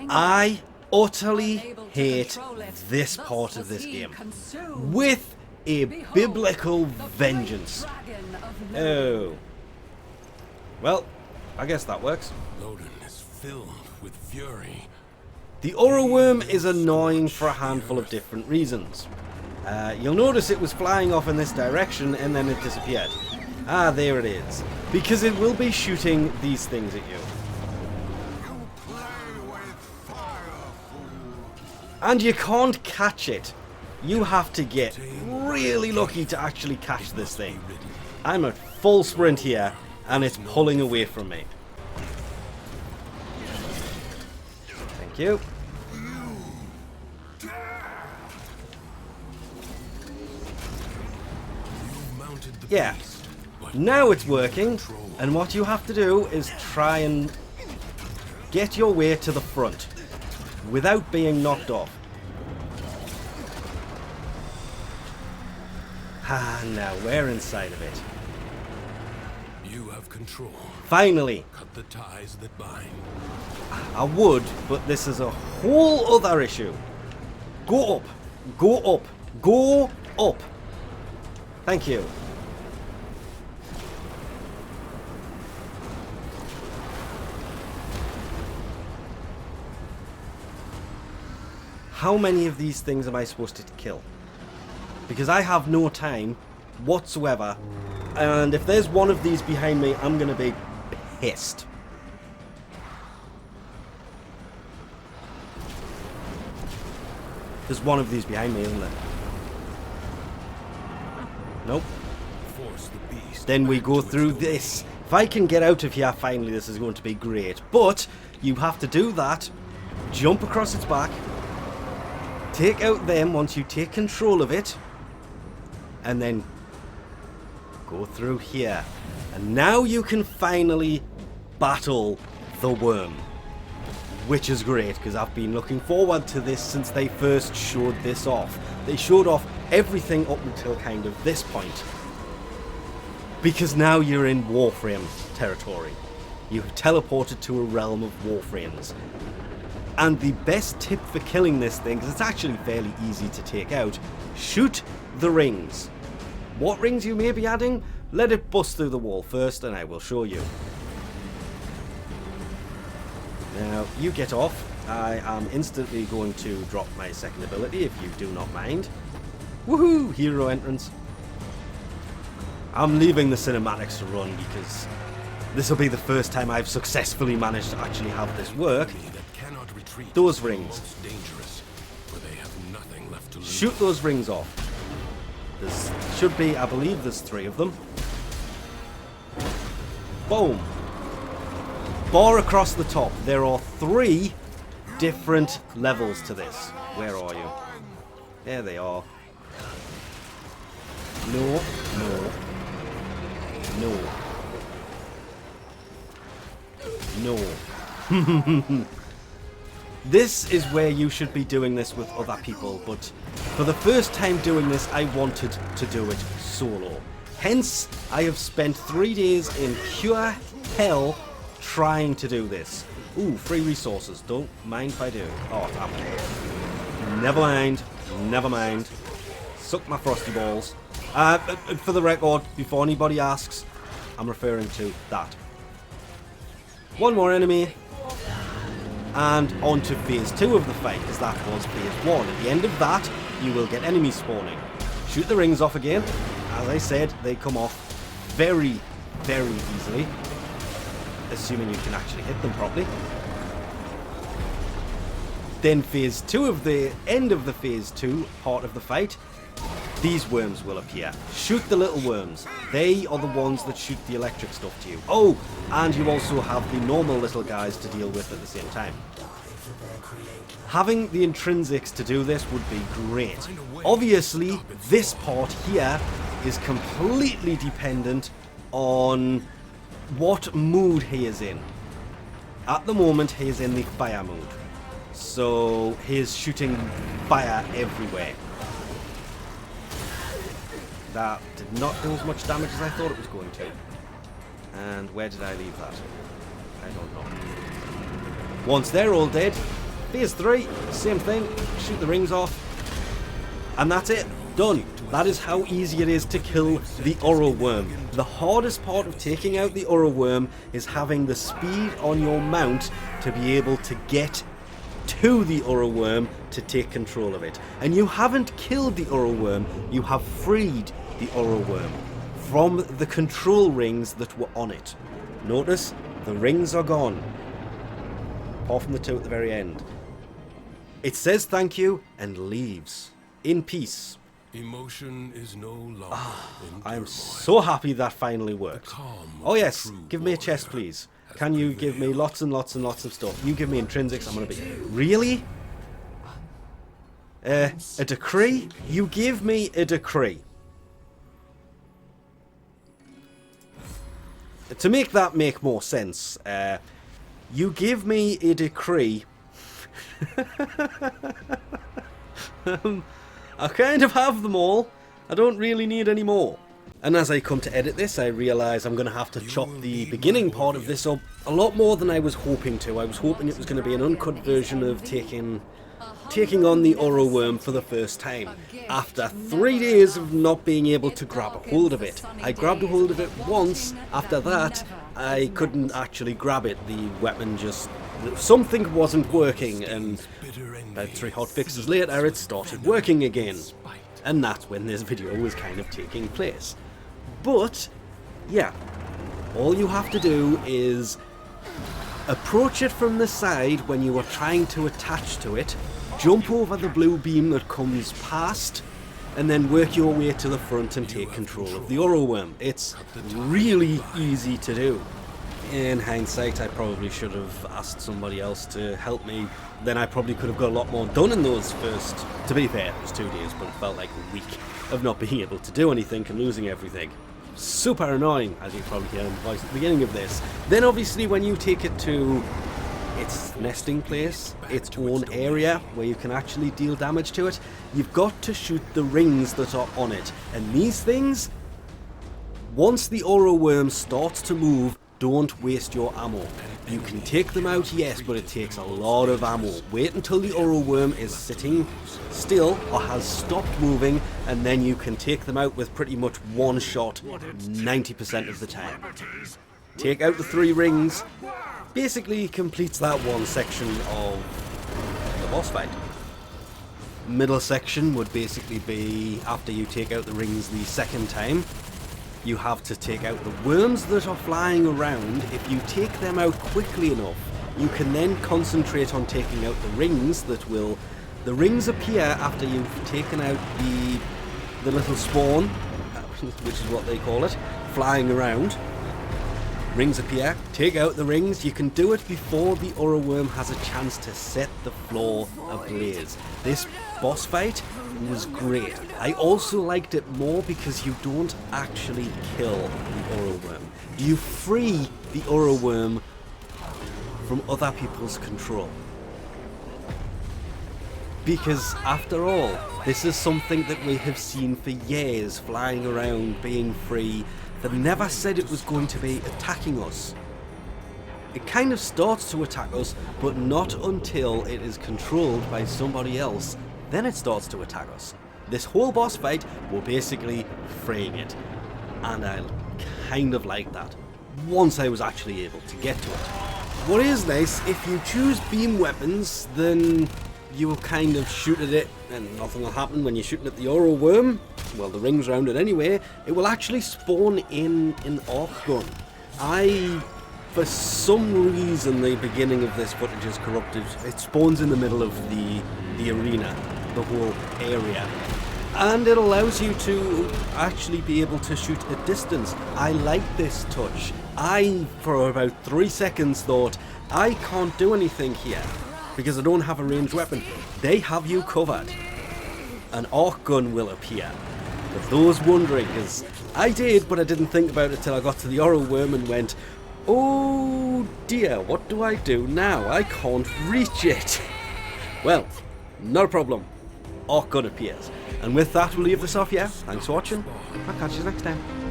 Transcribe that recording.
I utterly hate this part of this game with a biblical vengeance. Oh. Well, I guess that works. Loden is filled with fury. The Orowyrm is annoying for a handful of different reasons. You'll notice it was flying off in this direction and then it disappeared. Ah, there it is. Because it will be shooting these things at you. And you can't catch it. You have to get really lucky to actually catch this thing. I'm at full sprint here and it's pulling away from me. Thank you. Yeah, now it's working, and what you have to do is try and get your way to the front without being knocked off. Ah, now we're inside of it. You have control. Finally. Cut the ties that bind. I would, but this is a whole other issue. Go up, go up, go up. Thank you. How many of these things am I supposed to kill? Because I have no time whatsoever, and if there's one of these behind me, I'm going to be pissed. There's one of these behind me, isn't there? Nope. Force the beast. Then we go through this. If I can get out of here, finally, this is going to be great. But you have to do that, jump across its back, take out them once you take control of it, and then go through here. And now you can finally battle the worm, which is great because I've been looking forward to this since they first showed this off. They showed off everything up until kind of this point, because now you're in Warframe territory. You have teleported to a realm of Warframes. And the best tip for killing this thing, because it's actually fairly easy to take out, shoot the rings. What rings you may be adding, let it bust through the wall first and I will show you. Now, you get off. I am instantly going to drop my second ability if you do not mind. Woohoo! Hero entrance. I'm leaving the cinematics to run because this will be the first time I've successfully managed to actually have this work. Those rings. Dangerous, for they have nothing left to lose. Shoot those rings off. There should be, I believe there's 3 of them. Boom. Bar across the top. There are 3 different levels to this. Where are you? There they are. No, no, no. No. This is where you should be doing this with other people, but for the first time doing this, I wanted to do it solo. Hence, I have spent 3 days in pure hell trying to do this. Ooh, free resources. Don't mind if I do. Oh, damn. Never mind. Never mind. Suck my frosty balls. For the record, before anybody asks, I'm referring to that. One more enemy. And on to phase 2 of the fight, because that was phase 1. At the end of that, you will get enemies spawning. Shoot the rings off again. As I said, they come off very, very easily. Assuming you can actually hit them properly. Then phase 2 of the end of the phase 2 part of the fight, these worms will appear. Shoot the little worms. They are the ones that shoot the electric stuff to you. Oh, and you also have the normal little guys to deal with at the same time. Having the intrinsics to do this would be great. Obviously, this part here is completely dependent on what mood he is in. At the moment, he is in the fire mood. So, he is shooting fire everywhere. That did not do as much damage as I thought it was going to. And where did I leave that? I don't know. Once they're all dead, Phase 3, same thing. Shoot the rings off. And that's it. Done. That is how easy it is to kill the Orowyrm. The hardest part of taking out the Orowyrm is having the speed on your mount to be able to get to the Orowyrm to take control of it. And you haven't killed the Orowyrm, you have freed the Orowyrm from the control rings that were on it. Notice the rings are gone, apart from the two at the very end. It says thank you and leaves in peace. Emotion is no longer in I am turmoil. so happy that finally worked. calm of Oh yes, true give me a chest warrior please. has Can you give me prevailed. lots and lots and lots of stuff? You give me intrinsics, I'm gonna be... Really? A decree? You give me a decree. To make that make more sense, you give me a decree. I kind of have them all. I don't really need any more. And as I come to edit this, I realise I'm going to have to chop the beginning part of this up a lot more than I was hoping to. I was hoping it was going to be an uncut version of taking on the Orowyrm for the first time. After 3 days of not being able to grab a hold of it. I grabbed a hold of it once. After that, I couldn't actually grab it. The weapon just... something wasn't working, and about 3 hotfixes later it started working again. And that's when this video was kind of taking place. But, yeah, all you have to do is approach it from the side when you are trying to attach to it, jump over the blue beam that comes past, and then work your way to the front and take control of the Orowyrm. It's really easy to do. In hindsight, I probably should have asked somebody else to help me. Then I probably could have got a lot more done in those first... To be fair, it was 2 days, but it felt like a week of not being able to do anything and losing everything. Super annoying, as you probably hear in the voice at the beginning of this. Then obviously when you take it to its nesting place, its own area, where you can actually deal damage to it, you've got to shoot the rings that are on it. And these things, once the Orowyrm starts to move, don't waste your ammo. You can take them out, yes, but it takes a lot of ammo. Wait until the Orowyrm is sitting still or has stopped moving, and then you can take them out with pretty much one shot 90% of the time. Take out the 3 rings, basically completes that one section of the boss fight. Middle section would basically be after you take out the rings the second time. You have to take out the worms that are flying around. If you take them out quickly enough, you can then concentrate on taking out the rings that will... The rings appear after you've taken out the little spawn, which is what they call it, flying around. Rings appear, take out the rings. You can do it before the Orowyrm has a chance to set the floor ablaze. This boss fight was great. I also liked it more because you don't actually kill the Orowyrm. You free the Orowyrm from other people's control. Because after all, this is something that we have seen for years, flying around, being free, that never said it was going to be attacking us. It kind of starts to attack us, but not until it is controlled by somebody else. Then it starts to attack us. This whole boss fight will basically freeing it. And I kind of like that, once I was actually able to get to it. What is nice, if you choose beam weapons, then you will kind of shoot at it and nothing will happen. When you're shooting at the Orowyrm, well, the ring's around it anyway, it will actually spawn in an arc gun. For some reason, the beginning of this footage is corrupted. It spawns in the middle of the arena, the whole area. And it allows you to actually be able to shoot at distance. I like this touch. I, for about 3 seconds, thought, I can't do anything here because I don't have a ranged weapon. They have you covered. An arc gun will appear. For those wondering, because I did, but I didn't think about it till I got to the Orowyrm and went, oh dear, what do I do now? I can't reach it. Well, not a problem. Arc gun appears. And with that, we'll leave this off here. Thanks for watching. I'll catch you next time.